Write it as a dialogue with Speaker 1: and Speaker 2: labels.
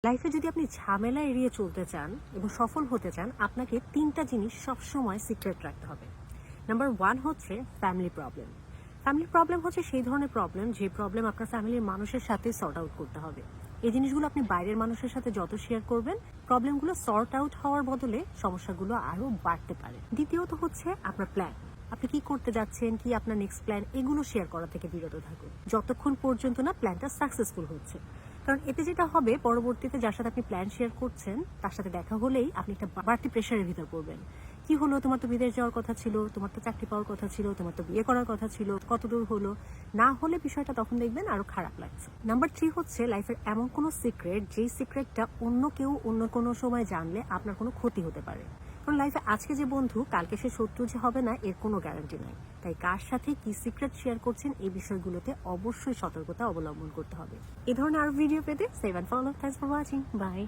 Speaker 1: লাইফে যদি আপনি ঝামেলা এড়িয়ে চলতে চান এবং সফল হতে চান, আপনাকে ৩টা জিনিস সবসময় সিক্রেট রাখতে হবে। নাম্বার 1 হচ্ছে ফ্যামিলি প্রবলেম। ফ্যামিলি প্রবলেম হচ্ছে সেই ধরনের প্রবলেম যে প্রবলেম আপনার ফ্যামিলির মানুষের সাথে সর্ট আউট করতে হবে। এই জিনিসগুলো আপনি বাইরের মানুষের সাথে যত শেয়ার করবেন, প্রবলেমগুলো সর্ট আউট হওয়ার বদলে সমস্যাগুলো আরও বাড়তে পারে। দ্বিতীয়ত হচ্ছে আপনার প্ল্যান। আপনি কি করতে যাচ্ছেন, কি আপনার নেক্সট প্ল্যান, এগুলো শেয়ার করা থেকে বিরত থাকুন যতক্ষণ পর্যন্ত না প্ল্যানটা সাকসেসফুল হচ্ছে। কারণ এতে যেটা হবে, পরবর্তীতে যার সাথে আপনি প্ল্যান শেয়ার করছেন তার সাথে দেখা হলেই আপনি একটা বাড়তি প্রেশারের ভিতর পড়বেন। কি হলো, তোমার তো বিদেশ যাওয়ার কথা ছিল, তোমার তো চাকরি পাওয়ার কথা ছিল, তোমার তো বিয়ে করার কথা ছিল, কত দূর হলো, না হলে বিষয়টা তখন দেখবেন আরো খারাপ লাগছে। নাম্বার 3 হচ্ছে লাইফের এমন কোনো সিক্রেট যেই সিক্রেটটা অন্য কেউ অন্য কোনো সময় জানলে আপনার কোনো ক্ষতি হতে পারে। কারণ লাইফে আজকে যে বন্ধু কালকে সে শত্রু যে হবে না, এর কোনো গ্যারান্টি নাই। তাই কার সাথে কি সিক্রেট শেয়ার করছেন এই বিষয়গুলোতে অবশ্যই সতর্কতা অবলম্বন করতে হবে। এই ধরনের আরো ভিডিও পেতে save and follow. Thanks for watching. By.